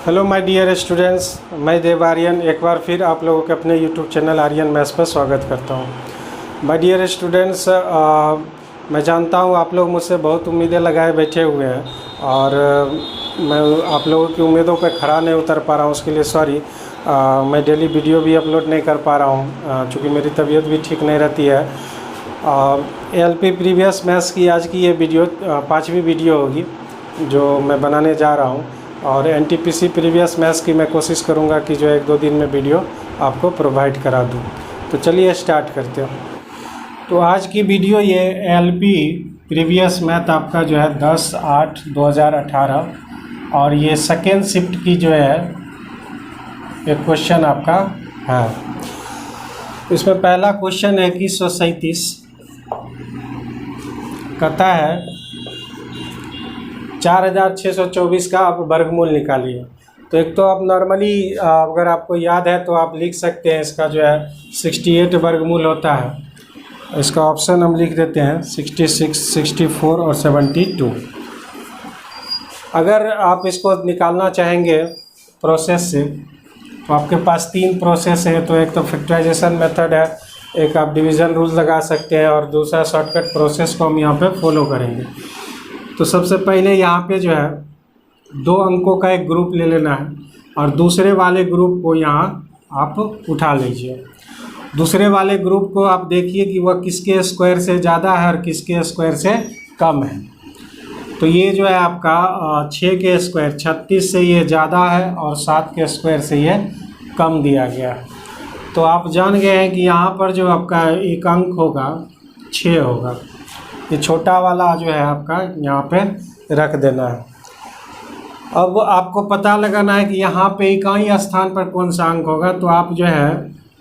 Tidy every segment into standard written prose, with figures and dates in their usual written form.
Hello my dear students, मैं देव आर्यन एक बार फिर आप लोगों के अपने यूट्यूब चैनल आर्यन मैथ्स पर स्वागत करता हूं। माय डियर स्टूडेंट्स, मैं जानता हूं आप लोग मुझसे बहुत उम्मीदें लगाए बैठे हुए हैं और मैं आप लोगों की उम्मीदों पर खरा नहीं उतर पा रहा हूं, उसके लिए सॉरी। मैं डेली वीडियो भी अपलोड नहीं कर पा रहा हूं चूँकि मेरी तबीयत भी ठीक नहीं रहती है। एलपी प्रीवियस मैथ्स की आज की ये वीडियो 5वीं वीडियो होगी जो मैं बनाने जा रहा हूँ और एनटीपीसी प्रीवियस मैथ्स की मैं कोशिश करूँगा कि जो 1-2 दिन में वीडियो आपको प्रोवाइड करा दूँ। तो चलिए स्टार्ट करते हैं। तो आज की वीडियो ये एलपी प्रीवियस मैथ आपका जो है 10/8/2018 और ये सेकेंड शिफ्ट की जो है एक क्वेश्चन आपका है। इसमें पहला क्वेश्चन है कि 137 कहता है 4624 का आप वर्गमूल निकालिए। तो एक तो आप नॉर्मली अगर आपको याद है तो आप लिख सकते हैं, इसका जो है 68 वर्गमूल होता है। इसका ऑप्शन हम लिख देते हैं 66, 64 और 72। अगर आप इसको निकालना चाहेंगे प्रोसेस से तो आपके पास 3 प्रोसेस है। तो एक तो फैक्टराइजेशन मेथड है, एक आप डिवीज़न रूल लगा सकते हैं और दूसरा शॉर्टकट प्रोसेस को हम यहाँ पे फॉलो करेंगे। तो सबसे पहले यहाँ पे जो है 2 अंकों का एक ग्रुप ले लेना है और दूसरे वाले ग्रुप को यहाँ आप उठा लीजिए। दूसरे वाले ग्रुप को आप देखिए कि वह किसके स्क्वायर से ज़्यादा है और किसके स्क्वायर से कम है। तो ये जो है आपका 6 के स्क्वायर 36 से ये ज़्यादा है और 7 के स्क्वायर से ये कम दिया गया है। तो आप जान गए हैं कि यहाँ पर जो आपका एक अंक होगा 6 होगा। ये छोटा वाला जो है आपका यहाँ पे रख देना है। अब आपको पता लगाना है कि यहाँ पे इकाई स्थान पर कौन सा अंक होगा। तो आप जो है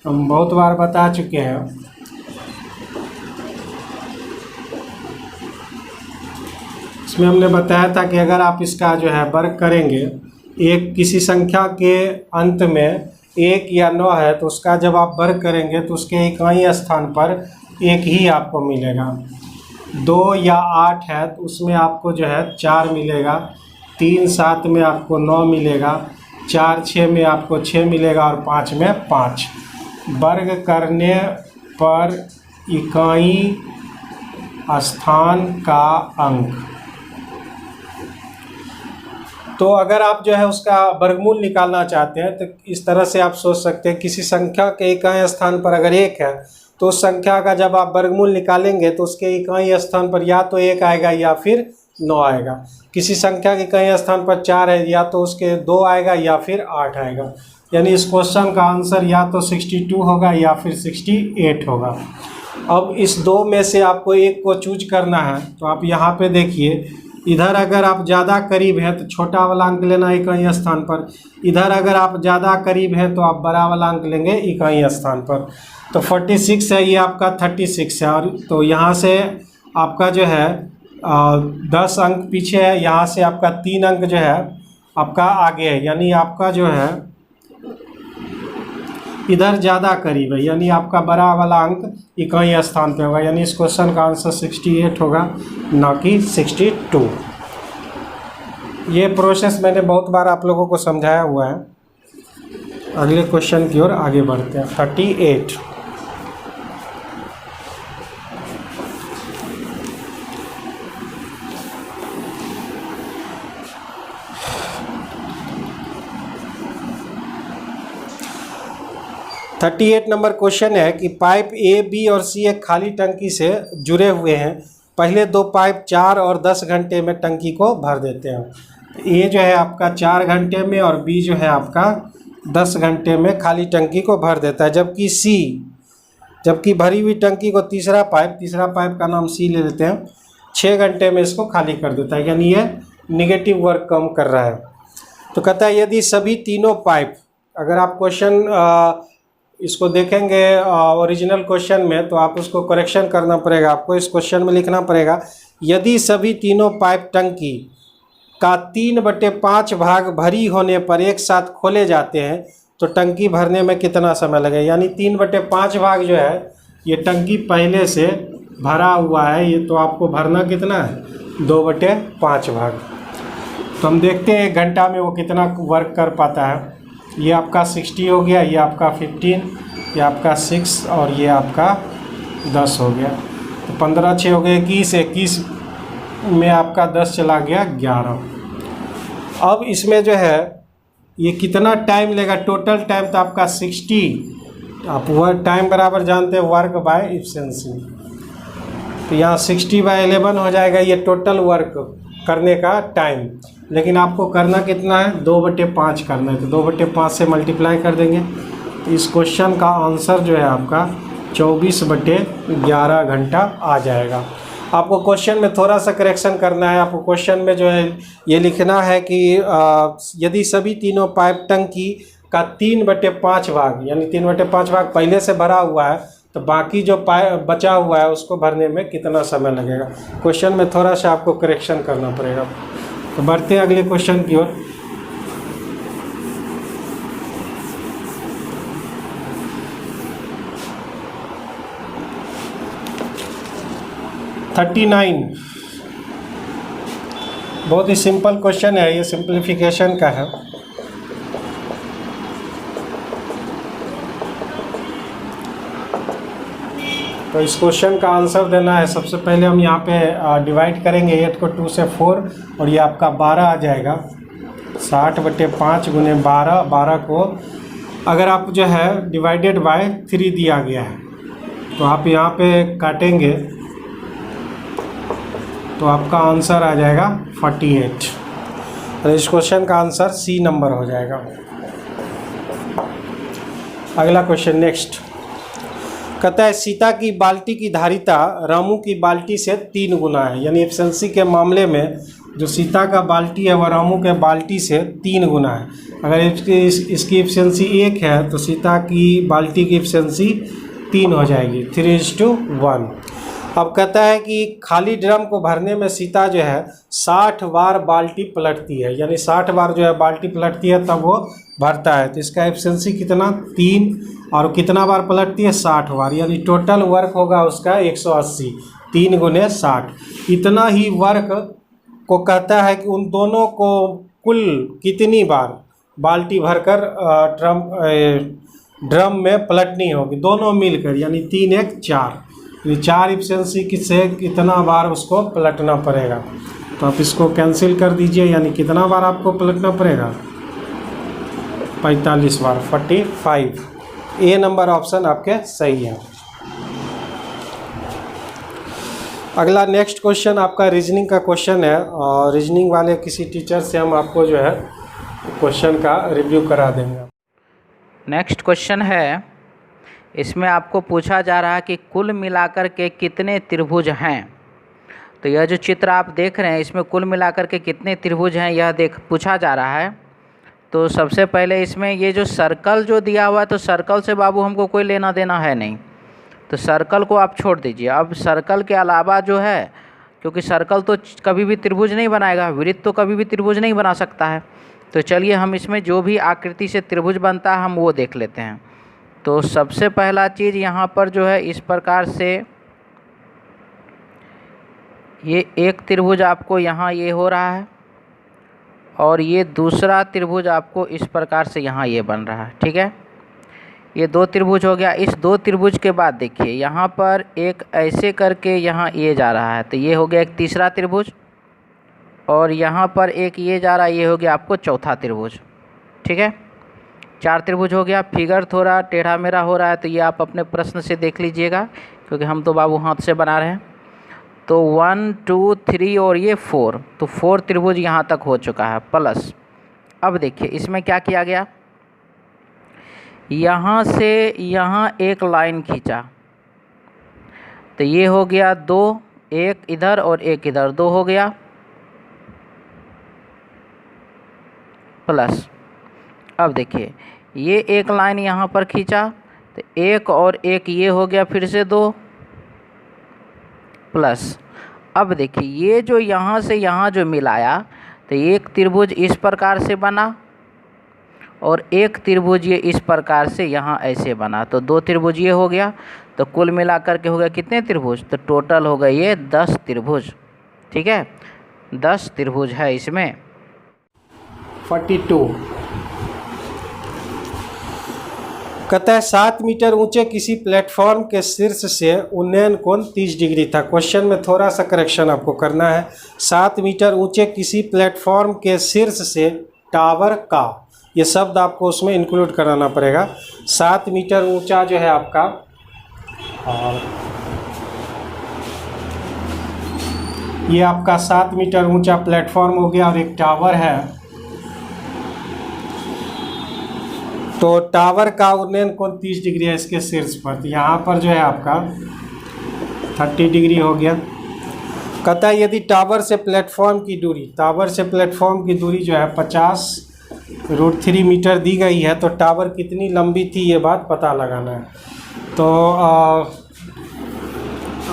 हम बहुत बार बता चुके हैं, इसमें हमने बताया था कि अगर आप इसका जो है वर्ग करेंगे, एक किसी संख्या के अंत में 1 या 9 है तो उसका जब आप वर्ग करेंगे तो उसके इकाई स्थान पर 1 ही आपको मिलेगा। 2 या 8 है तो उसमें आपको जो है 4 मिलेगा, 3 7 में आपको 9 मिलेगा, 4 6 में आपको 6 मिलेगा और 5 में 5। वर्ग करने पर इकाई स्थान का अंक। तो अगर आप जो है उसका वर्गमूल निकालना चाहते हैं तो इस तरह से आप सोच सकते हैं, किसी संख्या के इकाई स्थान पर अगर 1 है तो उस संख्या का जब आप वर्गमूल निकालेंगे तो उसके इकाई स्थान पर या तो 1 आएगा या फिर 9 आएगा। किसी संख्या के इकाई स्थान पर 4 है या तो उसके 2 आएगा या फिर 8 आएगा। यानी इस क्वेश्चन का आंसर या तो 62 होगा या फिर 68 होगा। अब इस 2 में से आपको एक को चूज करना है। तो आप यहाँ पे देखिए, इधर अगर आप ज़्यादा करीब हैं तो छोटा वाला अंक लेना इकाई स्थान पर, इधर अगर आप ज़्यादा करीब हैं तो आप बड़ा वाला अंक लेंगे इकाई स्थान पर। तो 46 है, ये आपका 36 है और तो यहाँ से आपका जो है 10 अंक पीछे है, यहाँ से आपका 3 अंक जो है आपका आगे है। यानी आपका जो है इधर ज़्यादा करीब है, यानी आपका बड़ा वाला अंक इकाई स्थान पे होगा। यानी इस क्वेश्चन का आंसर 68 होगा, ना कि 62। ये प्रोसेस मैंने बहुत बार आप लोगों को समझाया हुआ है। अगले क्वेश्चन की ओर आगे बढ़ते हैं। 38 नंबर क्वेश्चन है कि पाइप ए, बी और सी एक खाली टंकी से जुड़े हुए हैं। पहले 2 पाइप 4 और 10 घंटे में टंकी को भर देते हैं। ए जो है आपका 4 घंटे में और बी जो है आपका 10 घंटे में खाली टंकी को भर देता है। जबकि भरी हुई टंकी को तीसरा पाइप का नाम सी ले लेते हैं, 6 घंटे में इसको खाली कर देता है। यानी ये निगेटिव वर्क कम कर रहा है। तो कहता है यदि सभी तीनों पाइप, अगर आप क्वेश्चन इसको देखेंगे ओरिजिनल क्वेश्चन में तो आप उसको करेक्शन करना पड़ेगा। आपको इस क्वेश्चन में लिखना पड़ेगा, यदि सभी तीनों पाइप टंकी का 3/5 भाग भरी होने पर एक साथ खोले जाते हैं तो टंकी भरने में कितना समय लगेगा। यानी 3/5 भाग जो है ये टंकी पहले से भरा हुआ है, ये तो आपको भरना कितना है 2/5 भाग। तो हम देखते हैं 1 घंटा में वो कितना वर्क कर पाता है। ये आपका 60 हो गया, ये आपका 15, ये आपका 6 और ये आपका 10 हो गया। तो 15 6 हो गए 21, 21 में आपका 10 चला गया 11। अब इसमें जो है ये कितना टाइम लेगा, टोटल टाइम तो आपका 60, आप वर्क टाइम बराबर जानते हैं वर्क बाय इफिशिएंसी, तो यहाँ 60/11 हो जाएगा ये टोटल वर्क करने का टाइम। लेकिन आपको करना कितना है, 2/5 करना है, तो 2/5 से मल्टीप्लाई कर देंगे। तो इस क्वेश्चन का आंसर जो है आपका 24/11 घंटा आ जाएगा। आपको क्वेश्चन में थोड़ा सा करेक्शन करना है। आपको क्वेश्चन में जो है ये लिखना है कि यदि सभी तीनों पाइप टंकी का 3/5 भाग, यानी 3/5 भाग पहले से भरा हुआ है, तो बाकी जो पाइप बचा हुआ है उसको भरने में कितना समय लगेगा। क्वेश्चन में थोड़ा सा आपको करेक्शन करना पड़ेगा। तो बढ़ते हैं अगले क्वेश्चन की ओर। बहुत ही सिंपल क्वेश्चन है, ये सिंप्लीफिकेशन का है। तो इस क्वेश्चन का आंसर देना है। सबसे पहले हम यहाँ पे डिवाइड करेंगे 8 को 2 से 4, और ये आपका 12 आ जाएगा। 60/5 गुने 12, 12 को अगर आप जो है डिवाइडेड बाय 3 दिया गया है, तो आप यहाँ पे काटेंगे तो आपका आंसर आ जाएगा 48। तो इस क्वेश्चन का आंसर सी नंबर हो जाएगा। अगला क्वेश्चन नेक्स्ट कहता है सीता की बाल्टी की धारिता रामू की बाल्टी से 3 गुना है। यानी एफिशिएंसी के मामले में जो सीता का बाल्टी है वह रामू के बाल्टी से 3 गुना है। अगर इसकी एफिशिएंसी 1 है तो सीता की बाल्टी की एफिशिएंसी 3 हो जाएगी, 3:1। अब कहता है कि खाली ड्रम को भरने में सीता जो है 60 बार बाल्टी पलटती है, यानी 60 बार जो है बाल्टी पलटती है तब वो भरता है। तो इसका एफिशिएंसी कितना, 3, और कितना बार पलटती है, 60 बार, यानी टोटल वर्क होगा उसका 180, 3 गुने 60। इतना ही वर्क को कहता है कि उन दोनों को कुल कितनी बार बाल्टी भरकर ड्रम में पलटनी होगी, दोनों मिलकर, यानी 3 1 4, ये 4 एफिशिएंसी से कितना बार उसको पलटना पड़ेगा। तो आप इसको कैंसिल कर दीजिए, यानी कितना बार आपको पलटना पड़ेगा, 45 बार, 45। ए नंबर ऑप्शन आपके सही है। अगला नेक्स्ट क्वेश्चन आपका रीजनिंग का क्वेश्चन है, और रीजनिंग वाले किसी टीचर से हम आपको जो है क्वेश्चन का रिव्यू करा देंगे। नेक्स्ट क्वेश्चन है, इसमें आपको पूछा जा रहा है कि कुल मिलाकर के कितने त्रिभुज हैं। तो यह जो चित्र आप देख रहे हैं इसमें कुल मिलाकर के कितने त्रिभुज हैं यह पूछा जा रहा है। तो सबसे पहले इसमें ये जो सर्कल जो दिया हुआ है, तो सर्कल से बाबू हमको कोई लेना देना है नहीं, तो सर्कल को आप छोड़ दीजिए। अब सर्कल के अलावा जो है, क्योंकि सर्कल तो कभी भी त्रिभुज नहीं बनाएगा, वृत्त तो कभी भी त्रिभुज नहीं बना सकता है। तो चलिए हम इसमें जो भी आकृति से त्रिभुज बनता है हम वो देख लेते हैं। तो सबसे पहला चीज़ यहाँ पर जो है इस प्रकार से ये एक त्रिभुज आपको यहाँ ये हो रहा है, और ये दूसरा त्रिभुज आपको इस प्रकार से यहाँ ये बन रहा है। ठीक है, ये 2 त्रिभुज हो गया। इस 2 त्रिभुज के बाद देखिए यहाँ पर एक ऐसे करके यहाँ ये जा रहा है, तो ये हो गया एक तीसरा त्रिभुज, और यहाँ पर एक ये जा रहा है, ये हो गया आपको चौथा त्रिभुज। ठीक है, 4 त्रिभुज हो गया। फिगर थोड़ा टेढ़ा मेढ़ा हो रहा है तो ये आप अपने प्रश्न से देख लीजिएगा, क्योंकि हम तो बाबू हाथ से बना रहे हैं। तो 1 2 3 और ये 4, तो 4 त्रिभुज यहाँ तक हो चुका है प्लस। अब देखिए इसमें क्या किया गया, यहाँ से यहाँ एक लाइन खींचा, तो ये हो गया 2, एक इधर और एक इधर, 2 हो गया प्लस। अब देखिए ये एक लाइन यहाँ पर खींचा, तो एक और एक ये हो गया फिर से 2 प्लस। अब देखिए ये जो यहाँ से यहाँ जो मिलाया, तो एक त्रिभुज इस प्रकार से बना और एक त्रिभुज ये इस प्रकार से यहाँ ऐसे बना, तो 2 त्रिभुज ये हो गया। तो कुल मिलाकर के हो गया कितने त्रिभुज, तो टोटल हो गए ये 10 त्रिभुज। ठीक है, 10 त्रिभुज है इसमें। 42। कहता है 7 मीटर ऊंचे किसी प्लेटफॉर्म के शीर्ष से उन्नयन कोण 30 डिग्री था। क्वेश्चन में थोड़ा सा करेक्शन आपको करना है। 7 मीटर ऊंचे किसी प्लेटफॉर्म के शीर्ष से टावर का, ये शब्द आपको उसमें इंक्लूड कराना पड़ेगा। 7 मीटर ऊंचा जो है आपका, और ये आपका 7 मीटर ऊंचा प्लेटफॉर्म हो गया और एक टावर है। तो टावर का उन्नयन कोण 30 डिग्री है इसके शीर्ष पर, तो यहाँ पर जो है आपका 30 डिग्री हो गया। कहता है यदि टावर से प्लेटफॉर्म की दूरी जो है 50√3 मीटर दी गई है, तो टावर कितनी लंबी थी ये बात पता लगाना है। तो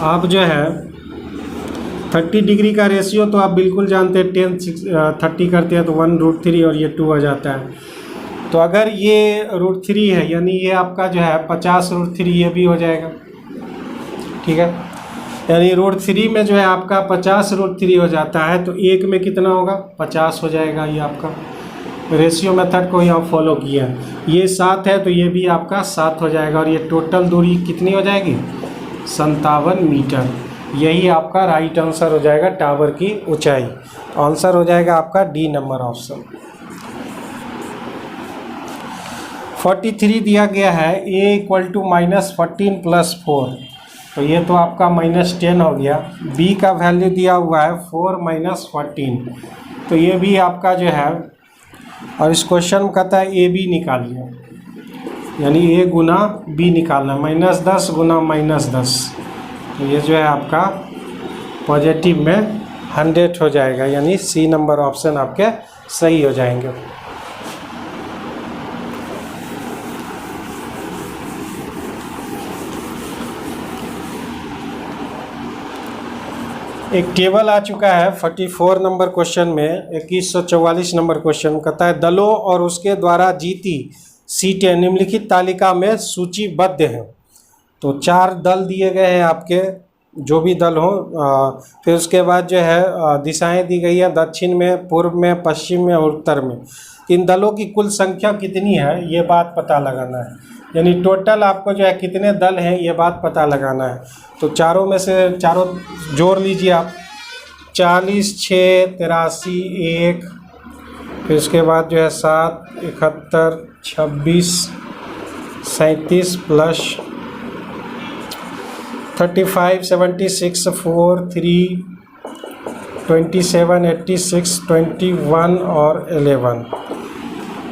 आप जो है 30 डिग्री का रेशियो तो आप बिल्कुल जानते हैं, 10/30 करते हैं तो 1√3 और ये 2 आ जाता है। तो अगर ये √3 है यानी ये आपका जो है 50√3 ये भी हो जाएगा, ठीक है। यानी √3 में जो है आपका 50√3 हो जाता है, तो एक में कितना होगा 50 हो जाएगा। ये आपका रेशियो मेथड को यहाँ फॉलो किया। ये 7 है तो ये भी आपका 7 हो जाएगा, और ये टोटल दूरी कितनी हो जाएगी 57 मीटर। यही आपका राइट आंसर हो जाएगा टावर की ऊंचाई। आंसर हो जाएगा आपका डी नंबर ऑप्शन। 43 दिया गया है a = -14 + 4, तो ये तो आपका -10 हो गया। b का वैल्यू दिया हुआ है 4 - 14, तो ये भी आपका जो है, और इस क्वेश्चन में कहता है a b निकालिए, यानी a गुना b निकालना, -10 गुना -10, तो ये जो है आपका पॉजिटिव में 100 हो जाएगा, यानी सी नंबर ऑप्शन आपके सही हो जाएंगे। एक टेबल आ चुका है 44 नंबर क्वेश्चन में, 2144 नंबर क्वेश्चन कहता है दलों और उसके द्वारा जीती सीटें निम्नलिखित तालिका में सूचीबद्ध हैं। तो 4 दल दिए गए हैं आपके, जो भी दल हो। फिर उसके बाद जो है दिशाएं दी गई है, दक्षिण में, पूर्व में, पश्चिम में और उत्तर में। इन दलों की कुल संख्या कितनी है ये बात पता लगाना है, यानी टोटल आपको जो है कितने दल हैं ये बात पता लगाना है। तो चारों में से चारों जोड़ लीजिए आप, 40, 6, 83, 1, फिर उसके बाद जो है 7, 71, 26, 37 प्लस 35, 76, 4, 3, 27, 86, 21 और 11,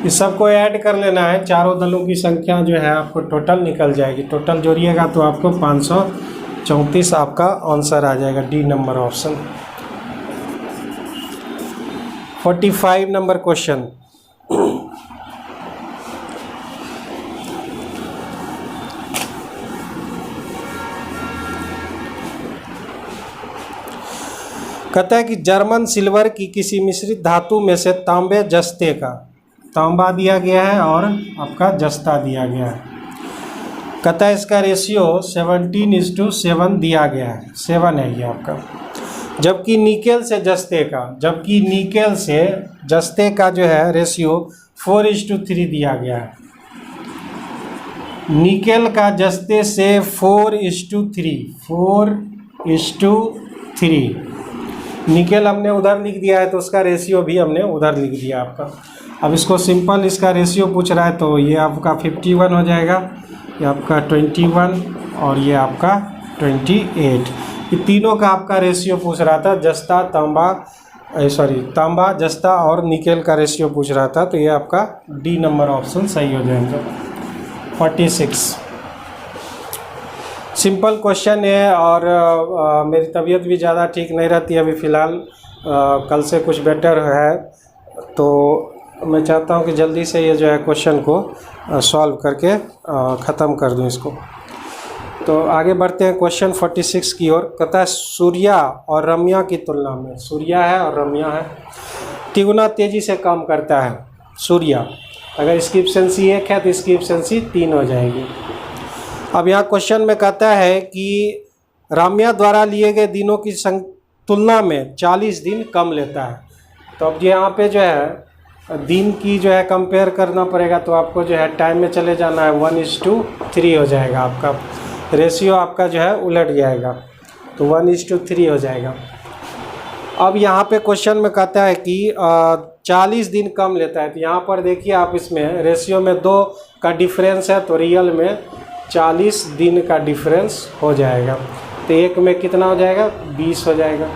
इस सबको ऐड कर लेना है। चारों दलों की संख्या जो है आपको टोटल निकल जाएगी। टोटल जोड़िएगा तो आपको 534 आपका आंसर आ जाएगा, D number option. 45 number question, कहता है कि जर्मन सिल्वर की किसी मिश्रित धातु में से तांबे जस्ते का, तांबा दिया गया है और आपका जस्ता दिया गया है। कहता है इसका रेशियो 17:7 दिया गया है, 7 है ये आपका। जबकि निकेल से जस्ते का जो है रेशियो 4:3 दिया गया है। निकेल का जस्ते से 4:3 निकेल हमने उधर लिख दिया है, तो उसका रेशियो भी हमने उधर लिख दिया आपका। अब इसको सिंपल इसका रेशियो पूछ रहा है, तो ये आपका 51 हो जाएगा, ये आपका 21 और ये आपका 28। ये तीनों का आपका रेशियो पूछ रहा था, तांबा, जस्ता और निकेल का रेशियो पूछ रहा था, तो ये आपका डी नंबर ऑप्शन सही हो जाएगा। 46 सिंपल क्वेश्चन है, और मेरी तबीयत भी ज़्यादा ठीक नहीं रहती है अभी फ़िलहाल, कल से कुछ बेटर है, तो मैं चाहता हूं कि जल्दी से ये जो है क्वेश्चन को सॉल्व करके ख़त्म कर दूं इसको। तो आगे बढ़ते हैं क्वेश्चन 46 की ओर। कहता है सूर्या और रम्या की तुलना में, सूर्या है और रम्या है, तिगुना तेज़ी से काम करता है सूर्या। अगर इसकी एफिशिएंसी 1 है तो इसकी एफिशिएंसी 3 हो जाएगी। अब यहाँ क्वेश्चन में कहता है कि रम्या द्वारा लिए गए दिनों की तुलना में 40 दिन कम लेता है। तो अब यहाँ पे जो है दिन की जो है कंपेयर करना पड़ेगा, तो आपको जो है टाइम में चले जाना है, 1:3 हो जाएगा आपका रेशियो, आपका जो है उलट जाएगा, तो 1:3 हो जाएगा। अब यहाँ पे क्वेश्चन में कहता है कि 40 दिन कम लेता है, तो यहाँ पर देखिए आप इसमें रेशियो में 2 का डिफरेंस है, तो रियल में 40 दिन का डिफरेंस हो जाएगा, तो एक में कितना हो जाएगा, 20 हो जाएगा।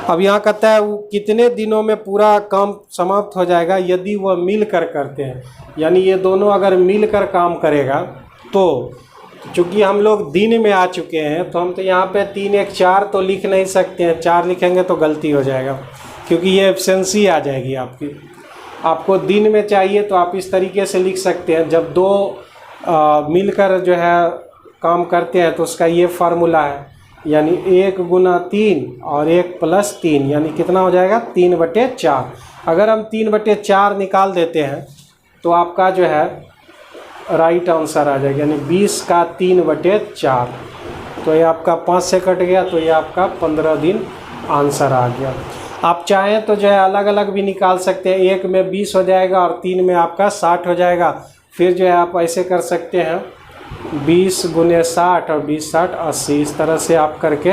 अब यहाँ कहता है वो कितने दिनों में पूरा काम समाप्त हो जाएगा यदि वह मिलकर करते हैं, यानी ये दोनों अगर मिलकर काम करेगा, तो चूँकि हम लोग दिन में आ चुके हैं तो हम तो यहाँ पे 3 1 4 तो लिख नहीं सकते हैं, 4 लिखेंगे तो गलती हो जाएगा, क्योंकि ये एब्सेंसी आ जाएगी आपकी। आपको दिन में चाहिए तो आप इस तरीके से लिख सकते हैं, जब 2 मिलकर जो है काम करते हैं तो उसका ये फार्मूला है, यानी 1 × 3 और 1 + 3, यानी कितना हो जाएगा, 3/4। अगर हम 3/4 निकाल देते हैं तो आपका जो है राइट आंसर आ जाएगा, यानी 20 का 3/4, तो ये आपका 5 से कट गया, तो ये आपका 15 दिन आंसर आ गया। आप चाहें तो जो है अलग अलग भी निकाल सकते हैं, 1 में 20 हो जाएगा और 3 में आपका 60 हो जाएगा। फिर जो है आप ऐसे कर सकते हैं 20 × 60 और 20 60 80, इस तरह से आप करके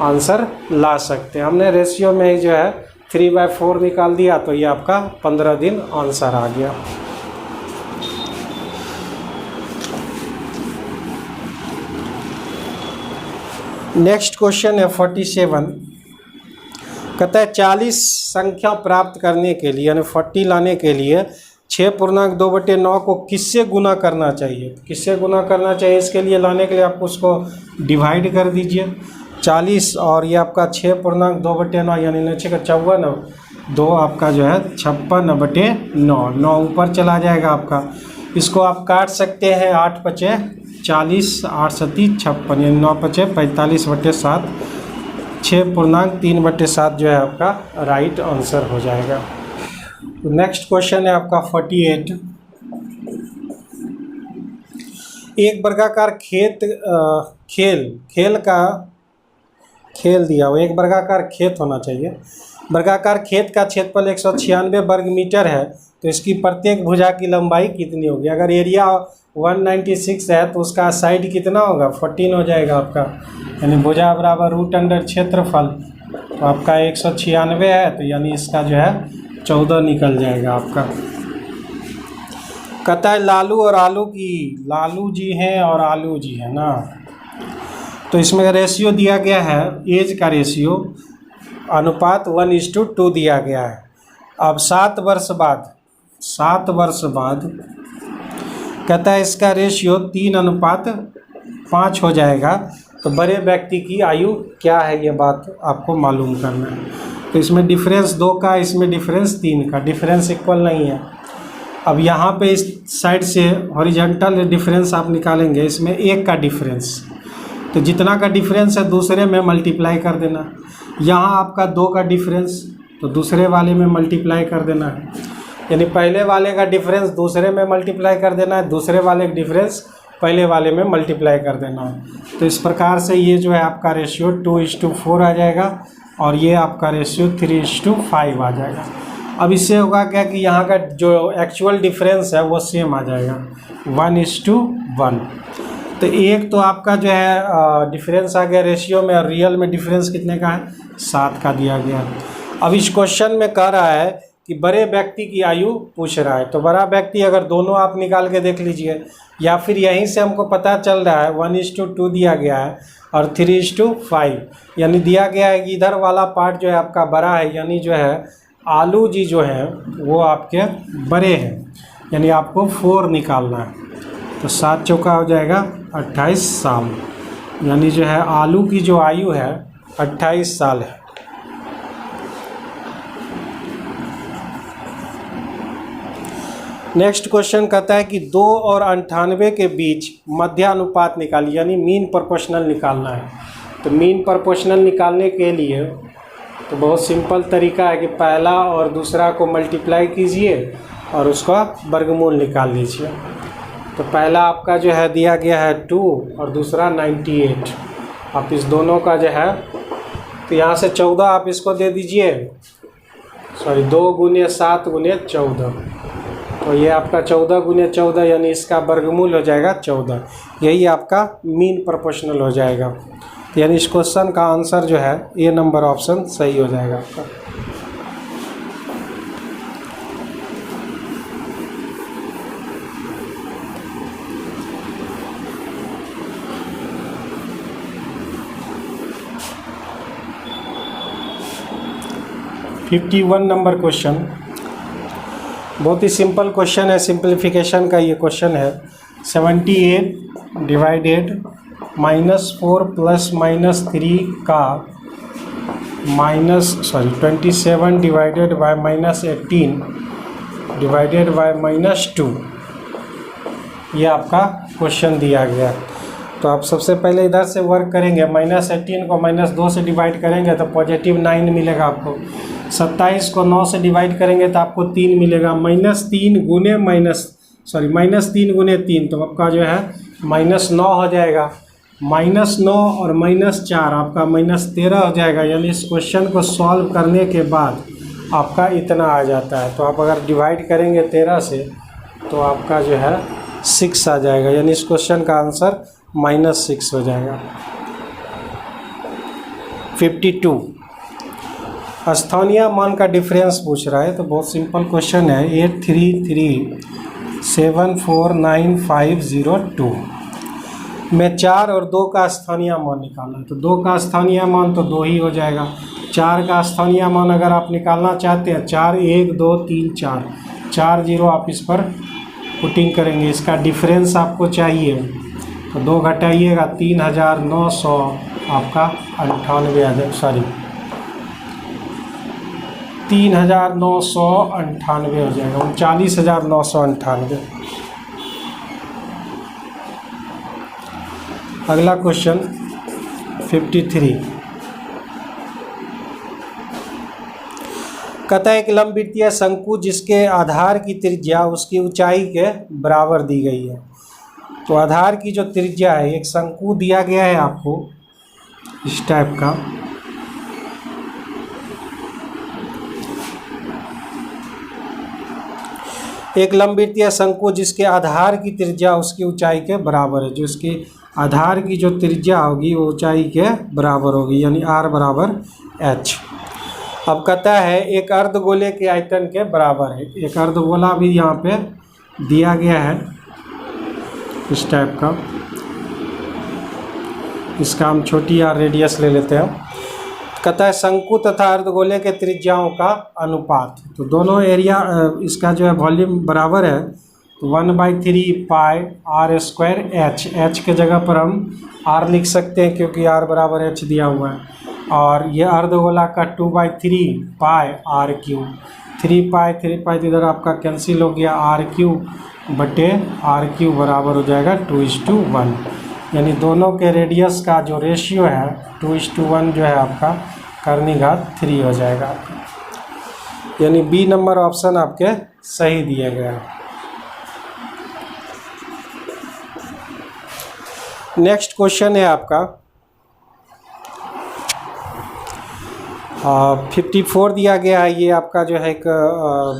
आंसर ला सकते हैं। हमने रेशियो में ही जो है 3/4 निकाल दिया, तो ये आपका 15 दिन आंसर आ गया। नेक्स्ट क्वेश्चन है 47, कहता है 40 संख्या प्राप्त करने के लिए, यानी 40 लाने के लिए 6.2/9 को किससे गुना करना चाहिए। किससे गुना करना चाहिए, इसके लिए लाने के लिए आपको उसको डिवाइड कर दीजिए 40, और ये आपका 6.2/9 यानी 9 का 54, 2 आपका जो है 56/9, 9 ऊपर चला जाएगा आपका। इसको आप काट सकते हैं 8 × 5 = 40, 8 × 7 = 56, यानी 9 × 5 = 45/7, 6.3/7 जो है आपका राइट आंसर हो जाएगा। तो नेक्स्ट क्वेश्चन है आपका 48, एक वर्गाकार खेल दिया हो, एक वर्गाकार खेत होना चाहिए। वर्गाकार खेत का क्षेत्रफल 196 वर्ग मीटर है, तो इसकी प्रत्येक भुजा की लंबाई कितनी होगी। अगर एरिया 196 है तो उसका साइड कितना होगा, 14 हो जाएगा आपका, यानी भुजा बराबर √ क्षेत्रफल, तो आपका 196 है, तो यानी इसका जो है 14 निकल जाएगा आपका। कहता है लालू और आलू की, लालू जी हैं और आलू जी है ना, तो इसमें रेशियो दिया गया है, एज का रेशियो अनुपात 1:2 दिया गया है। अब 7 वर्ष बाद कहता है इसका रेशियो 3:5 हो जाएगा, तो बड़े व्यक्ति की आयु क्या है, ये बात आपको मालूम करना है। तो इसमें डिफरेंस 2 का, इसमें डिफरेंस 3 का, डिफरेंस इक्वल नहीं है। अब यहाँ पे इस साइड से हॉरिजॉन्टल डिफरेंस आप निकालेंगे, इसमें 1 का डिफरेंस, तो जितना का डिफरेंस है दूसरे में मल्टीप्लाई कर देना। यहाँ आपका 2 का डिफरेंस, तो दूसरे वाले में मल्टीप्लाई कर देना है, यानी पहले वाले का डिफरेंस दूसरे में मल्टीप्लाई कर देना है, दूसरे वाले का डिफरेंस पहले वाले में मल्टीप्लाई कर देना है। तो इस प्रकार से ये जो है आपका रेशियो 2:4 आ जाएगा, और ये आपका रेशियो 3:5 आ जाएगा। अब इससे होगा क्या कि यहाँ का जो एक्चुअल डिफरेंस है वो सेम आ जाएगा, 1:1। तो एक तो आपका जो है डिफरेंस आ गया रेशियो में, और रियल में डिफरेंस कितने का है, 7 का दिया गया। अब इस क्वेश्चन में कह रहा है कि बड़े व्यक्ति की आयु पूछ रहा है, तो बड़ा व्यक्ति अगर दोनों आप निकाल के देख लीजिए, या फिर यहीं से हमको पता चल रहा है 1:2 दिया गया है और 3:5, यानी दिया गया है कि इधर वाला पार्ट जो है आपका बड़ा है, यानी जो है आलू जी जो हैं वो आपके बड़े हैं, यानी आपको 4 निकालना है। तो 7 चौका हो जाएगा 28 साल, यानी जो है आलू की जो आयु है 28 साल है। नेक्स्ट क्वेश्चन कहता है कि 2 और 98 के बीच मध्यानुपात निकालिए, यानी मीन प्रोपोर्शनल निकालना है। तो मीन प्रोपोर्शनल निकालने के लिए तो बहुत सिंपल तरीका है कि पहला और दूसरा को मल्टीप्लाई कीजिए और उसका वर्गमूल निकाल लीजिए। तो पहला आपका जो है दिया गया है 2 और दूसरा 98। आप इस दोनों का जो है, तो यहाँ से 14 आप इसको दे दीजिए, सॉरी 2 गुने 7 गुने 14, तो ये आपका 14 गुने 14 यानी इसका वर्गमूल हो जाएगा 14। यही आपका मीन प्रोपोर्शनल हो जाएगा। तो यानी इस क्वेश्चन का आंसर जो है ए नंबर ऑप्शन सही हो जाएगा आपका। (51) नंबर क्वेश्चन, बहुत ही सिंपल क्वेश्चन है, सिंप्लीफिकेशन का ये क्वेश्चन है। 78 डिवाइडेड -4 + -3 का 27 डिवाइडेड बाय -18 डिवाइडेड बाय -2, ये आपका क्वेश्चन दिया गया। तो आप सबसे पहले इधर से वर्क करेंगे, -18 को -2 से डिवाइड करेंगे तो +9 मिलेगा आपको। 27 को 9 से डिवाइड करेंगे तो आपको 3 मिलेगा। -3 गुने 3 तो आपका जो है -9 हो जाएगा। -9 और -4 आपका -13 हो जाएगा। यानी इस क्वेश्चन को सॉल्व करने के बाद आपका इतना आ जाता है। तो आप अगर डिवाइड करेंगे 13 से तो आपका जो है 6 आ जाएगा। यानी इस क्वेश्चन का आंसर -6 हो जाएगा। 52 स्थानीय मान का डिफरेंस पूछ रहा है। तो बहुत सिंपल क्वेश्चन है। 833749502 में 4 और 2 का स्थानीय मान निकालना है। तो 2 का स्थानीय मान तो 2 ही हो जाएगा। 4 का स्थानीय मान अगर आप निकालना चाहते हैं 4 1 2 3 4 0 आप इस पर पुटिंग करेंगे। इसका डिफरेंस आपको चाहिए तो 2 घटाइएगा 3900 आपका 3998 हो जाएगा, 39,998। अगला क्वेश्चन 53 कहता है एक लंबवृत्तीय शंकु जिसके आधार की त्रिज्या उसकी ऊंचाई के बराबर दी गई है। तो आधार की जो त्रिज्या है, एक शंकु दिया गया है आपको इस टाइप का, एक लंबवृत्तीय शंकु जिसके आधार की त्रिज्या उसकी ऊंचाई के बराबर है। जो इसकी आधार की जो त्रिज्या होगी वो ऊंचाई के बराबर होगी, यानी r बराबर h। अब कहता है एक अर्धगोले के आयतन के बराबर है। एक अर्धगोला भी यहाँ पे दिया गया है इस टाइप का। इसका हम छोटी r रेडियस ले लेते हैं। कहता है शंकु तथा अर्धगोले के त्रिज्याओं का अनुपात। तो दोनों एरिया इसका जो है वॉल्यूम बराबर है। तो 1/3 पाई r² h के जगह पर हम r लिख सकते हैं क्योंकि r बराबर h दिया हुआ है। और ये अर्धगोला का 2/3 पाई r³ 3 पाई इधर आपका कैंसिल हो गया, r³ बटे r³ बराबर हो जाएगा 2:1। यानी दोनों के रेडियस का जो रेशियो है 2:1 जो है आपका करनी घात 3 हो जाएगा। यानी बी नंबर ऑप्शन आपके सही दिए गए हैं। नेक्स्ट क्वेश्चन है आपका 54 दिया गया है। ये आपका जो है एक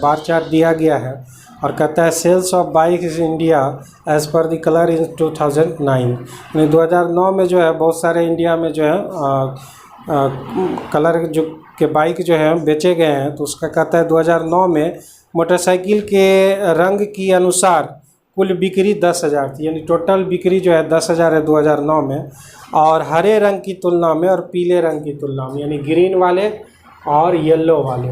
बार चार्ट दिया गया है और कहता है sales of bikes in India as per the colour in 2009। यानी 2009 में जो है बहुत सारे इंडिया में जो है कलर जो के बाइक जो है बेचे गए हैं। तो उसका कहता है 2009 में मोटरसाइकिल के रंग की अनुसार कुल बिक्री 10,000 थी। यानी टोटल बिक्री जो है 10,000 है 2009 में। और हरे रंग की तुलना में और पीले रंग की तुलना में, यानी ग्रीन वाले और येलो वाले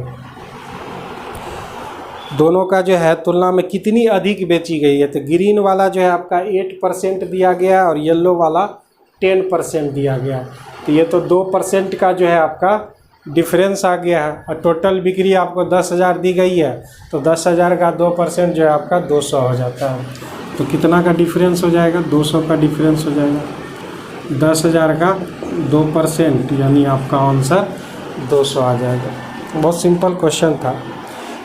दोनों का जो है तुलना में कितनी अधिक बेची गई है। तो ग्रीन वाला जो है आपका 8% दिया गया है और येलो वाला 10% दिया गया है। तो ये तो 2% का जो है आपका डिफरेंस आ गया है। और टोटल बिक्री आपको 10,000 दी गई है तो 10,000 का 2% जो है आपका 200 हो जाता है। तो कितना का डिफरेंस हो जाएगा? 200 का डिफरेंस हो जाएगा। 10,000 का 2% यानी आपका आंसर 200 आ जाएगा। बहुत सिंपल क्वेश्चन था।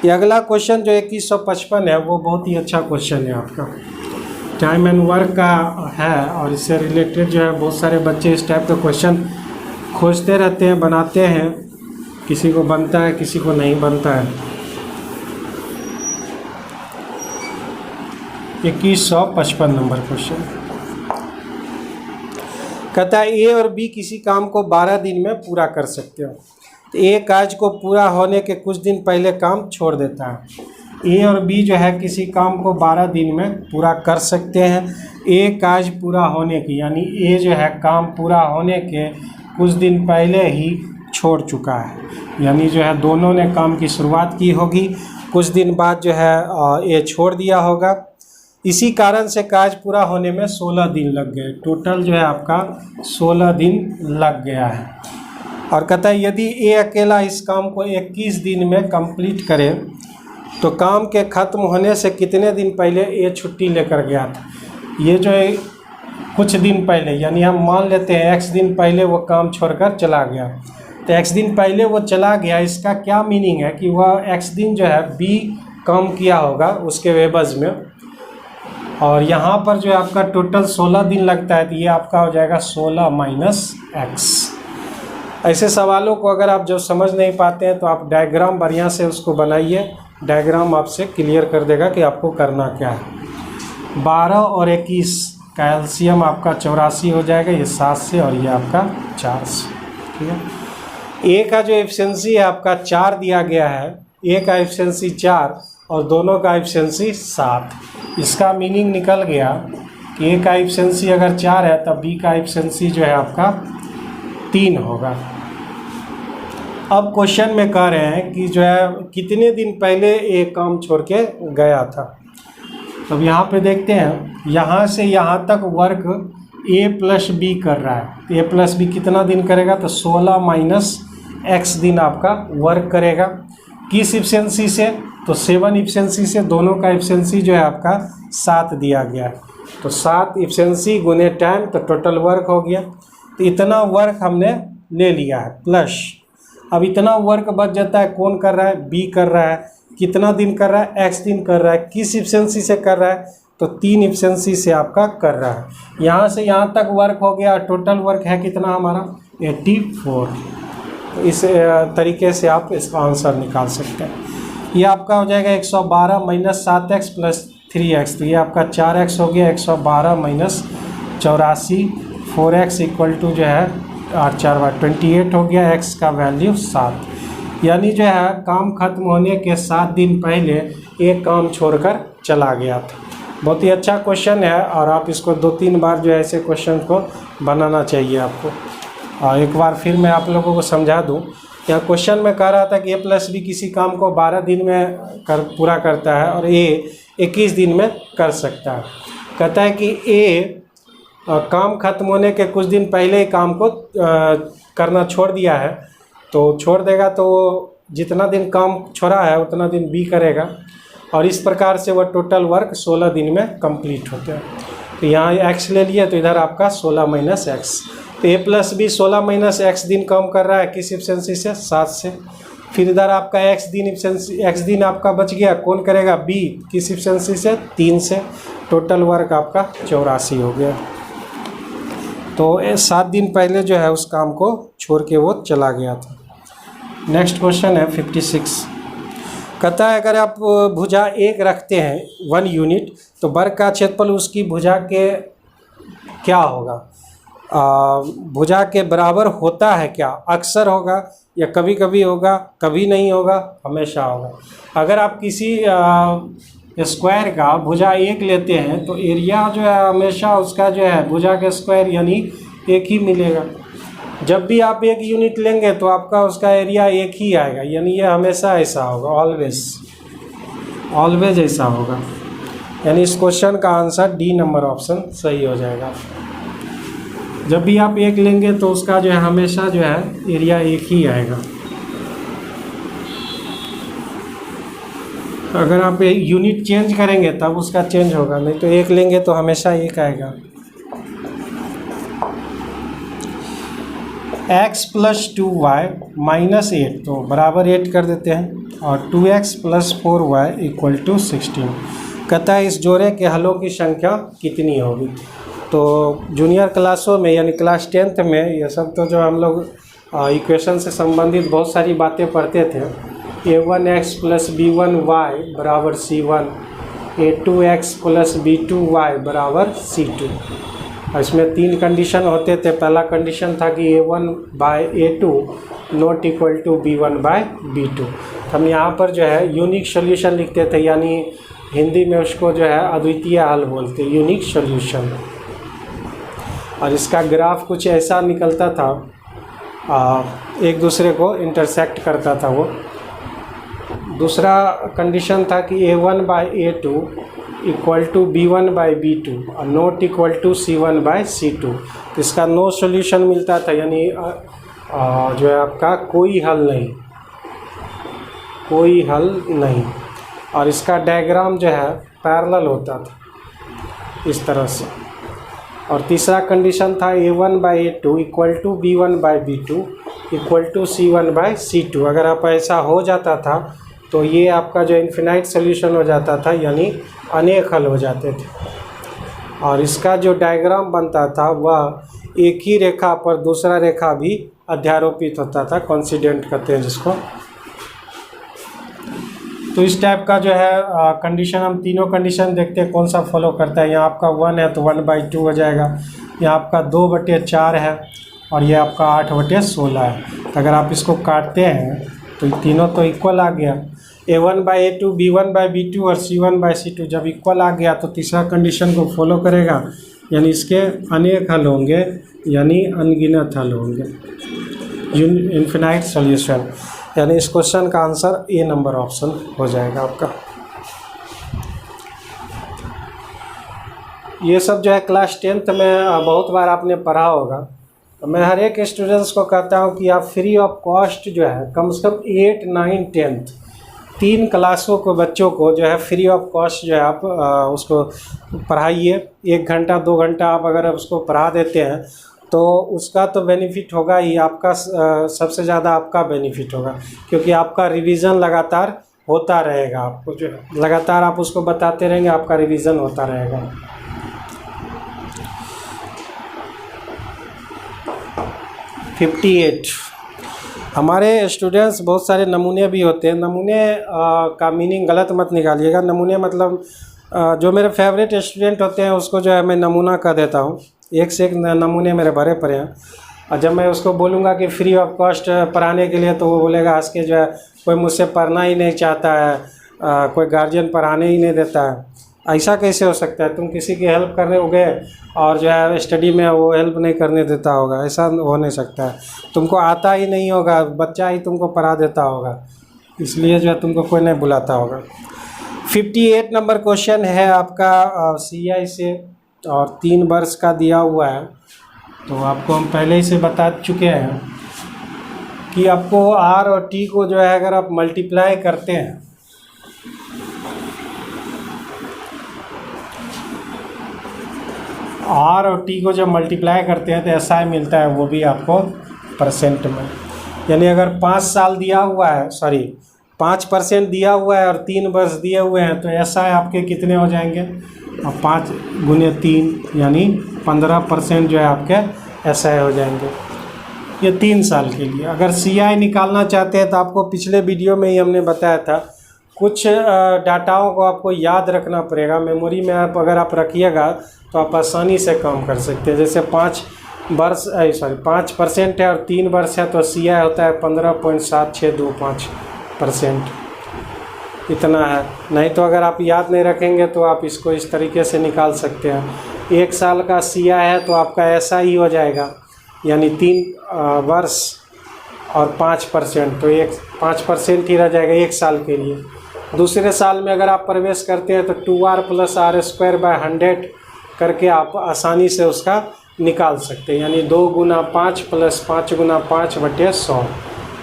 ये अगला क्वेश्चन जो 2155 है वो बहुत ही अच्छा क्वेश्चन है आपका, टाइम एंड वर्क का है। और इससे रिलेटेड जो है बहुत सारे बच्चे इस टाइप का क्वेश्चन खोजते रहते हैं, बनाते हैं। किसी को बनता है, किसी को नहीं बनता है। 2155 नंबर क्वेश्चन कहता है ए और बी किसी काम को 12 दिन में पूरा कर सकते हो। तो ए काज को पूरा होने के कुछ दिन पहले काम छोड़ देता है। ए और बी जो है किसी काम को 12 दिन में पूरा कर सकते हैं। ए काज पूरा होने की, यानी ए जो है काम पूरा होने के कुछ दिन पहले ही छोड़ चुका है, यानी जो है दोनों ने काम की शुरुआत की होगी, कुछ दिन बाद जो है ए छोड़ दिया होगा। इसी कारण से काज पूरा होने में 16 दिन लग गए। टोटल जो है आपका 16 दिन लग गया है। और कहता है यदि ए अकेला इस काम को 21 दिन में कंप्लीट करे तो काम के ख़त्म होने से कितने दिन पहले ए छुट्टी लेकर गया था। ये जो है कुछ दिन पहले, यानी हम मान लेते हैं x दिन पहले वो काम छोड़कर चला गया, तो x दिन पहले वो चला गया, इसका क्या मीनिंग है कि वह x दिन जो है b काम किया होगा उसके एवज में। और यहाँ पर जो है आपका टोटल 16 दिन लगता है, तो ये आपका हो जाएगा 16 माइनस x। ऐसे सवालों को अगर आप जब समझ नहीं पाते हैं तो आप डायग्राम बढ़िया से उसको बनाइए, डायग्राम आपसे क्लियर कर देगा कि आपको करना क्या है। 12 और 21 का एलसीएम आपका 84 हो जाएगा, ये 7 से और ये आपका 4 से, ठीक है। ए का जो एफिशिएंसी है आपका 4 दिया गया है, ए का एफिशिएंसी 4 और दोनों का एफिशिएंसी 7। इसका मीनिंग निकल गया कि ए का एफिशिएंसी अगर 4 है तब बी का एफिशिएंसी जो है आपका 3 होगा। अब क्वेश्चन में कह रहे हैं कि जो है कितने दिन पहले ए काम छोड़ के गया था। अब यहाँ पे देखते हैं, यहाँ से यहाँ तक वर्क ए प्लस बी कर रहा है। ए प्लस बी कितना दिन करेगा, तो 16 माइनस x दिन आपका वर्क करेगा। किस एफिशिएंसी से, तो 7 एफिशिएंसी से। दोनों का एफिशिएंसी जो है आपका 7 दिया गया है, तो 7 एफिशिएंसी गुने टाइम, तो टोटल वर्क हो गया। तो इतना वर्क हमने ले लिया है प्लस, अब इतना वर्क बच जाता है, कौन कर रहा है, बी कर रहा है। कितना दिन कर रहा है, x दिन कर रहा है। किस एफिशिएंसी से कर रहा है, तो 3 एफिशिएंसी से आपका कर रहा है। यहाँ से यहाँ तक वर्क हो गया, टोटल वर्क है कितना हमारा 84। तो इस तरीके से आप इसका आंसर निकाल सकते हैं। ये आपका हो जाएगा 112 माइनस 7x प्लस 3x, तो ये आपका 4x हो गया। 112 माइनस 84 4x इक्वल टू जो है 8 4 बार 28 हो गया। x का वैल्यू 7, यानी जो है काम खत्म होने के 7 दिन पहले एक काम छोड़कर चला गया था। बहुत ही अच्छा क्वेश्चन है और आप इसको 2-3 बार जो है ऐसे क्वेश्चन को बनाना चाहिए आपको। और एक बार फिर मैं आप लोगों को समझा दूं, यहाँ क्वेश्चन में कह रहा था कि ए प्लस बी किसी काम को 12 दिन में पूरा करता है और ए 21 दिन में कर सकता है। कहता है कि ए काम खत्म होने के कुछ दिन पहले ही काम को करना छोड़ दिया है, तो छोड़ देगा तो जितना दिन काम छोड़ा है उतना दिन बी करेगा, और इस प्रकार से वह टोटल वर्क 16 दिन में कंप्लीट होते हैं। तो यहाँ x ले लिए, तो इधर आपका 16 माइनस x, तो ए प्लस बी 16 माइनस x दिन काम कर रहा है, किस एफिशिएंसी से, 7 से। फिर इधर आपका x दिन एफिशिएंसी, x दिन आपका बच गया, कौन करेगा, b, किस एफिशिएंसी से, 3 से। टोटल वर्क आपका 84 हो गया। तो 7 दिन पहले जो है उस काम को छोड़ के वो चला गया था। नेक्स्ट क्वेश्चन है 56। कहता है अगर आप भुजा 1 रखते हैं 1 यूनिट, तो वर्ग का क्षेत्रफल उसकी भुजा के क्या होगा, भुजा के बराबर होता है क्या, अक्सर होगा या कभी कभी होगा, कभी नहीं होगा, हमेशा होगा। अगर आप किसी स्क्वायर का भुजा 1 लेते हैं तो एरिया जो है हमेशा उसका जो है भुजा के स्क्वायर यानी 1 ही मिलेगा। जब भी आप 1 यूनिट लेंगे तो आपका उसका एरिया 1 ही आएगा, यानी ये हमेशा ऐसा होगा, ऑलवेज ऐसा होगा। यानी इस क्वेश्चन का आंसर डी नंबर ऑप्शन सही हो जाएगा। जब भी आप 1 लेंगे तो उसका जो है हमेशा जो है एरिया 1 ही आएगा। अगर आप यूनिट चेंज करेंगे तब उसका चेंज होगा, नहीं तो 1 लेंगे तो हमेशा 1 आएगा। x प्लस 2y माइनस 8, तो बराबर 8 कर देते हैं, और 2x plus 4y equal to 16। कहता है इस जोड़े के हलों की संख्या कितनी होगी। तो जूनियर क्लासों में यानी क्लास 10th में ये सब तो जो हम लोग इक्वेशन से संबंधित बहुत सारी बातें पढ़ते थे। a1x प्लस b1y बराबर c1, a2x प्लस b2y बराबर c2। इसमें 3 कंडीशन होते थे। पहला कंडीशन था कि a1 by a2 not equal to b1 by b2। हम यहाँ पर जो है यूनिक सॉल्यूशन लिखते थे, यानी हिंदी में उसको जो है अद्वितीय हल बोलते, यूनिक सॉल्यूशन। और इसका ग्राफ कुछ ऐसा निकलता था, एक दूसरे को इंटरसेक्ट करता था वो। दूसरा कंडीशन था कि a1 by a2 equal to b1 by b2 और not equal to c1 bye c2। इसका नो सॉल्यूशन मिलता था, यानी जो है आपका कोई हल नहीं। और इसका डायग्राम जो है पैरेलल होता था इस तरह से। और तीसरा कंडीशन था a1 by a2 equal to b1 by b2 equal to c1 by c2। अगर आप ऐसा हो जाता था तो ये आपका जो इन्फिनाइट सोल्यूशन हो जाता था, यानी अनेक हल हो जाते थे। और इसका जो डायग्राम बनता था वह एक ही रेखा पर दूसरा रेखा भी अध्यारोपित होता था, कोइंसिडेंट कहते हैं जिसको। तो इस टाइप का जो है कंडीशन, हम तीनों कंडीशन देखते हैं कौन सा फॉलो करता है। यहाँ आपका 1 है तो 1/2 हो जाएगा, यहाँ आपका 2/4 है और ये आपका 8/16 है। तो अगर आप इसको काटते हैं तो तीनों तो इक्वल आ गया। a1 by a2 b1 by b2 और c1 बाई c2 जब इक्वल आ गया तो तीसरा कंडीशन को फॉलो करेगा, यानी इसके अनेक हल होंगे, यानी अनगिनत हल होंगे, इन्फिनाइट सॉल्यूशन। यानी इस क्वेश्चन का आंसर ए नंबर ऑप्शन हो जाएगा आपका। ये सब जो है क्लास 10th में बहुत बार आपने पढ़ा होगा। तो मैं हर एक स्टूडेंट्स को कहता हूँ कि आप फ्री ऑफ कॉस्ट जो है कम से कम 8, 9, 10 3 क्लासों को बच्चों को जो है फ्री ऑफ कॉस्ट जो है आप उसको पढ़ाइए। 1 घंटा 2 घंटा आप अगर उसको पढ़ा देते हैं तो उसका तो बेनिफिट होगा ही, आपका सबसे ज़्यादा आपका बेनिफिट होगा, क्योंकि आपका रिवीजन लगातार होता रहेगा। आपको जो लगातार आप उसको बताते रहेंगे, आपका रिवीजन होता रहेगा। हमारे स्टूडेंट्स बहुत सारे नमूने भी होते हैं। नमूने का मीनिंग गलत मत निकालिएगा। नमूने मतलब जो मेरे फेवरेट स्टूडेंट होते हैं उसको जो है मैं नमूना कह देता हूँ। एक से एक नमूने मेरे भरे पड़े हैं। और जब मैं उसको बोलूँगा कि फ्री ऑफ कॉस्ट पढ़ाने के लिए, तो वो बोलेगा हंस के जो है कोई मुझसे पढ़ना ही नहीं चाहता है, कोई गार्जियन पढ़ाने ही नहीं देता है। ऐसा कैसे हो सकता है? तुम किसी की हेल्प करने हो गए और जो है स्टडी में वो हेल्प नहीं करने देता होगा, ऐसा हो नहीं सकता है। तुमको आता ही नहीं होगा, बच्चा ही तुमको पढ़ा देता होगा, इसलिए जो है तुमको कोई नहीं बुलाता होगा। 58 नंबर क्वेश्चन है आपका CI से और 3 वर्ष का दिया हुआ है। तो आपको हम पहले ही से बता चुके हैं कि आपको R और T को जो है अगर आप मल्टीप्लाई करते हैं, R और T को जब मल्टीप्लाई करते हैं तो SI मिलता है, वो भी आपको परसेंट में। यानी अगर 5 साल दिया हुआ है, 5% दिया हुआ है और 3 वर्ष दिए हुए हैं, तो SI आपके कितने हो जाएंगे? और 5 × 3 यानी 15% जो है आपके SI हो जाएंगे, ये 3 साल के लिए। अगर CI निकालना चाहते हैं तो आपको पिछले वीडियो में ही हमने बताया था, कुछ डाटाओं को आपको याद रखना पड़ेगा। मेमोरी में आप अगर आप रखिएगा तो आप आसानी से काम कर सकते हैं। जैसे 5% है और 3 वर्ष है तो CI होता है 15.7625%, इतना है। नहीं तो अगर आप याद नहीं रखेंगे तो आप इसको इस तरीके से निकाल सकते हैं। 1 साल का CI है तो आपका ऐसा ही हो जाएगा, यानी 3 वर्ष और 5%, तो 5% ही रह जाएगा 1 साल के लिए। दूसरे साल में अगर आप प्रवेश करते हैं तो 2R + R²/100 करके आप आसानी से उसका निकाल सकते हैं, यानी 2 × 5 + 5 × 5/100।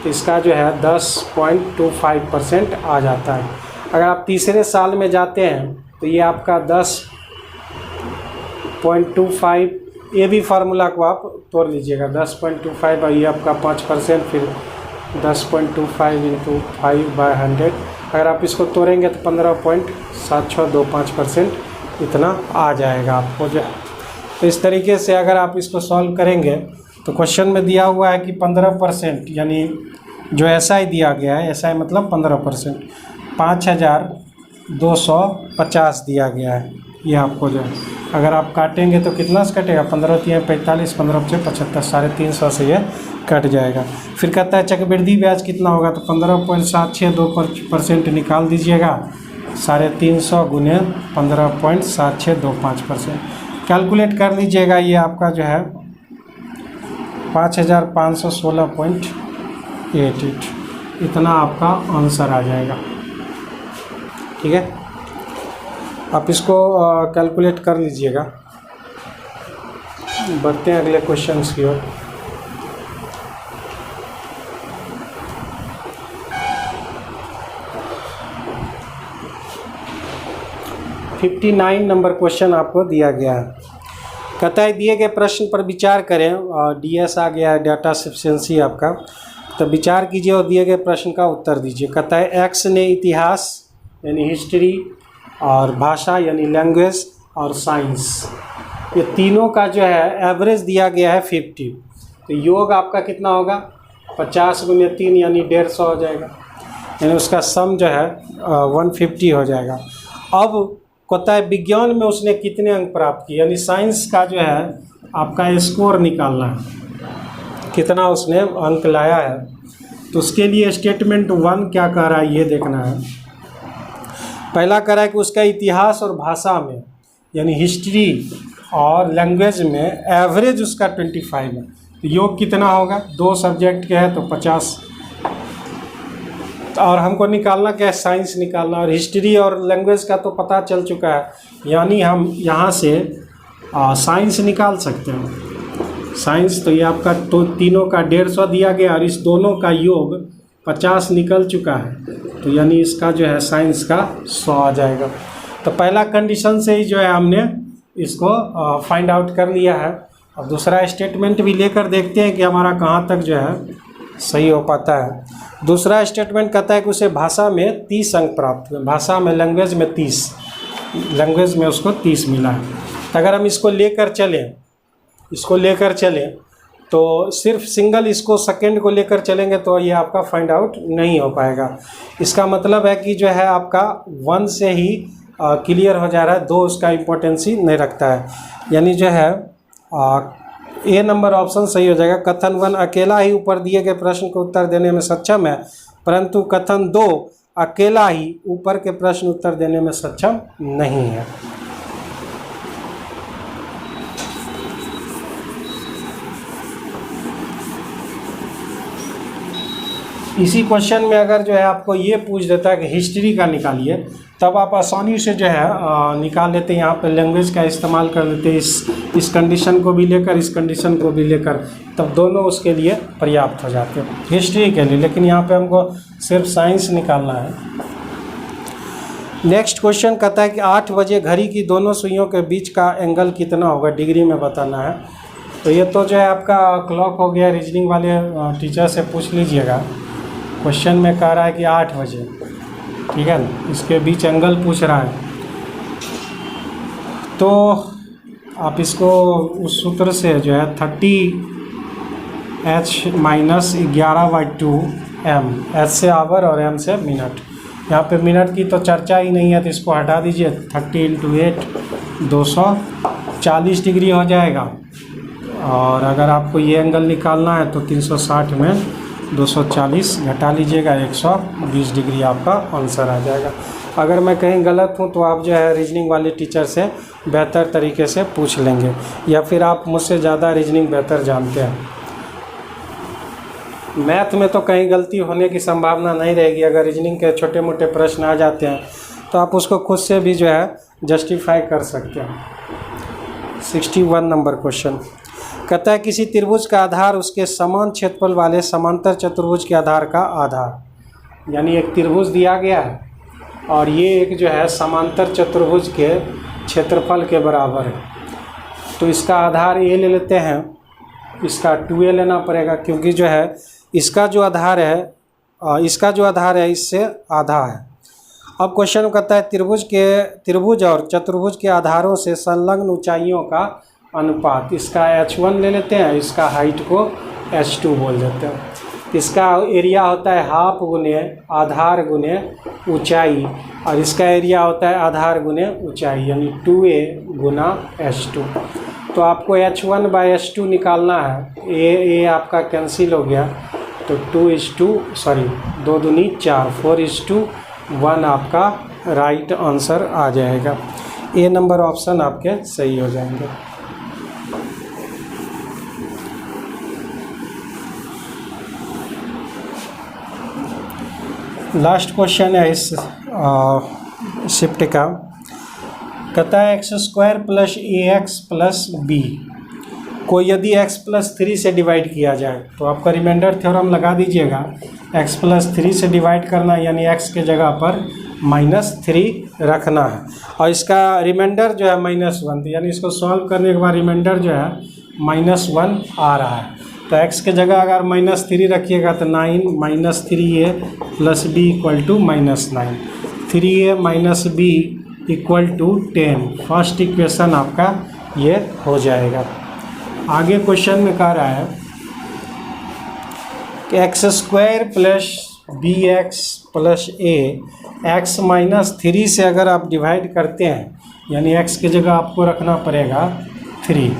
तो इसका जो है 10.25% आ जाता है। अगर आप तीसरे साल में जाते हैं तो ये आपका 10.25, ये भी फार्मूला को आप तोड़ लीजिएगा, 10.25 और ये आपका 5%, फिर 10.25 × 5/100। अगर आप इसको तोड़ेंगे तो 15.7625% इतना आ जाएगा आपको जो है। तो इस तरीके से अगर आप इसको सॉल्व करेंगे तो क्वेश्चन में दिया हुआ है कि 15%, यानी जो SI दिया गया है, SI मतलब 15%, 5250 दिया गया है। ये आपको जो है अगर आप काटेंगे तो कितना से कटेगा, 15×3 45, 15×6 75, 350 से ये कट जाएगा। फिर कहता है चक्रवृद्धि ब्याज कितना होगा, तो 15.762% निकाल दीजिएगा, 350 गुने 15.7625%। कैलकुलेट कर लीजिएगा, ये आपका जो है 5516.88, इतना आपका आंसर आ जाएगा। ठीक है, आप इसको कैलकुलेट कर लीजिएगा। बढ़ते हैं अगले क्वेश्चंस की ओर। फिफ्टी 59 नंबर क्वेश्चन आपको दिया गया है। कहता है दिए गए प्रश्न पर विचार करें, और DS आ गया है, डाटा सफिशिएंसी आपका। तो विचार कीजिए और दिए गए प्रश्न का उत्तर दीजिए। कहता है X ने इतिहास यानी हिस्ट्री और भाषा यानी लैंग्वेज और साइंस, ये तीनों का जो है एवरेज दिया गया है 50। तो योग आपका कितना होगा, 50 गुने 3 यानी 150 हो जाएगा, यानी उसका सम जो है 150 हो जाएगा। अब कहता है विज्ञान में उसने कितने अंक प्राप्त किए, यानी साइंस का जो है आपका स्कोर निकालना है, कितना उसने अंक लाया है। तो उसके लिए स्टेटमेंट 1 क्या कह रहा है ये देखना है। पहला कह रहा है कि उसका इतिहास और भाषा में यानी हिस्ट्री और लैंग्वेज में एवरेज उसका 25 है। तो योग कितना होगा, 2 सब्जेक्ट के है तो 50, और हमको निकालना क्या है, साइंस निकालना। और हिस्ट्री और लैंग्वेज का तो पता चल चुका है, यानी हम यहाँ से साइंस निकाल सकते हैं। साइंस तो ये आपका तो तीनों का 150 दिया गया और इस दोनों का योग 50 निकल चुका है, तो यानी इसका जो है साइंस का 100 आ जाएगा। तो पहला कंडीशन से ही जो है हमने इसको फाइंड आउट कर लिया है। अब दूसरा स्टेटमेंट भी लेकर देखते हैं कि हमारा कहाँ तक जो है सही हो पाता है। दूसरा स्टेटमेंट कहता है कि उसे भाषा में 30 अंक प्राप्त हुए, भाषा में लैंग्वेज में 30, लैंग्वेज में उसको 30 मिला है। तो अगर हम इसको लेकर चलें तो सिर्फ सिंगल इसको सेकेंड को लेकर चलेंगे तो ये आपका फाइंड आउट नहीं हो पाएगा। इसका मतलब है कि जो है आपका 1 से ही क्लियर हो जा रहा है, 2 उसका इम्पोर्टेंसी नहीं रखता है, यानी जो है A नंबर ऑप्शन सही हो जाएगा। कथन 1 अकेला ही ऊपर दिए गए प्रश्न को उत्तर देने में सक्षम है, परंतु कथन 2 अकेला ही ऊपर के प्रश्न उत्तर देने में सक्षम नहीं है। इसी क्वेश्चन में अगर जो है आपको ये पूछ देता है कि हिस्ट्री का निकालिए, तब आप आसानी से जो है निकाल लेते हैं। यहाँ पे लैंग्वेज का इस्तेमाल कर लेते हैं, इस कंडीशन को भी लेकर इस कंडीशन को भी लेकर, तब दोनों उसके लिए पर्याप्त हो जाते हैं हिस्ट्री के लिए। लेकिन यहाँ पे हमको सिर्फ साइंस निकालना है। नेक्स्ट क्वेश्चन कहता है कि 8 बजे घड़ी की दोनों सुइयों के बीच का एंगल कितना होगा, डिग्री में बताना है। तो ये तो जो है आपका क्लॉक हो गया, रीजनिंग वाले टीचर से पूछ लीजिएगा। क्वेश्चन में कह रहा है कि 8 बजे, ठीक है ना, इसके बीच एंगल पूछ रहा है। तो आप इसको उस सूत्र से जो है 30h-11/2 m, h से आवर और m से मिनट। यहाँ पे मिनट की तो चर्चा ही नहीं है, तो इसको हटा दीजिए। 30 × 8 240 डिग्री हो जाएगा। और अगर आपको ये एंगल निकालना है तो 360 में 240 घटा लीजिएगा, 120 डिग्री आपका आंसर आ जाएगा। अगर मैं कहीं गलत हूँ तो आप जो है रीजनिंग वाले टीचर से बेहतर तरीके से पूछ लेंगे, या फिर आप मुझसे ज़्यादा रीजनिंग बेहतर जानते हैं। मैथ में तो कहीं गलती होने की संभावना नहीं रहेगी। अगर रीजनिंग के छोटे मोटे प्रश्न आ जाते हैं तो आप उसको खुद से भी जो है जस्टिफाई कर सकते हैं। 61 नंबर क्वेश्चन कहता है किसी त्रिभुज का आधार उसके समान क्षेत्रफल वाले समांतर चतुर्भुज के आधार का आधार, यानी एक त्रिभुज दिया गया है और ये एक जो है समांतर चतुर्भुज के क्षेत्रफल के बराबर है। तो इसका आधार ए ले लेते हैं, इसका 2a लेना पड़ेगा, क्योंकि जो है इसका जो आधार है इससे आधा है। अब क्वेश्चन कहता है त्रिभुज और चतुर्भुज के आधारों से संलग्न ऊंचाइयों का अनुपात, इसका H1 ले लेते हैं, इसका हाइट को H2 बोल देते हैं। इसका एरिया होता है हाफ गुने आधार गुने ऊंचाई, और इसका एरिया होता है आधार गुने ऊंचाई, यानी 2a गुना H2। तो आपको H1/H2 निकालना है। ए आपका कैंसिल हो गया, तो 2 दूनी 4, 4:1 आपका राइट आंसर आ जाएगा। ए नंबर ऑप्शन आपके सही हो जाएंगे। लास्ट क्वेश्चन है इस शिफ्ट का, कहता है x² + ax + b को यदि x + 3 से डिवाइड किया जाए, तो आपका रिमाइंडर थ्योरम लगा दीजिएगा। x + 3 से डिवाइड करना, यानी x के जगह पर -3 रखना है, और इसका रिमाइंडर जो है -1, यानी इसको सॉल्व करने के बाद रिमाइंडर जो है -1 आ रहा है। तो x के जगह अगर -3 रखिएगा तो 9 -3a + b = -9, 3a - b = 10। First equation आपका ये हो जाएगा। आगे क्वेश्चन में कह रहा है कि x² + bx + a x - 3 से अगर आप डिवाइड करते हैं, यानी x की जगह आपको रखना पड़ेगा 3,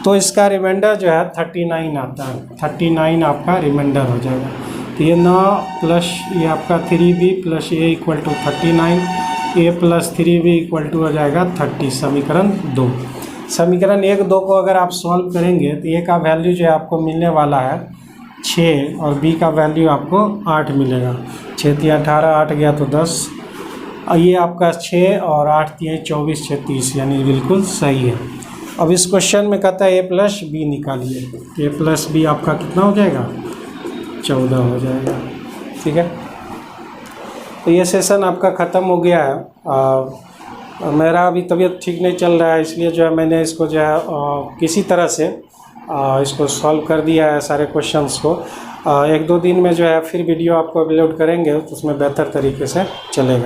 तो इसका रिमाइंडर जो है 39 आता है। 39 आपका रिमाइंडर हो जाएगा। तो ये 9 प्लस ये आपका 3b + a = 39, a + 3b = हो जाएगा 30। समीकरण 2। समीकरण 1, 2 को अगर आप सॉल्व करेंगे तो a का वैल्यू जो है आपको मिलने वाला है 6, और b का वैल्यू आपको 8 मिलेगा। 6 × 18, 8 गया तो 10, ये आपका 6 और 8 × 24, 36, यानी बिल्कुल सही है। अब इस क्वेश्चन में कहता है a + b निकालिए। a + b आपका कितना हो जाएगा? 14 हो जाएगा। ठीक है, तो ये सेशन आपका ख़त्म हो गया है। मेरा अभी तबीयत ठीक नहीं चल रहा है, इसलिए जो है मैंने इसको जो है किसी तरह से इसको सॉल्व कर दिया है सारे क्वेश्चंस को। 1-2 दिन में जो है फिर वीडियो आपको अपलोड करेंगे, तो उसमें बेहतर तरीके से चलेगा।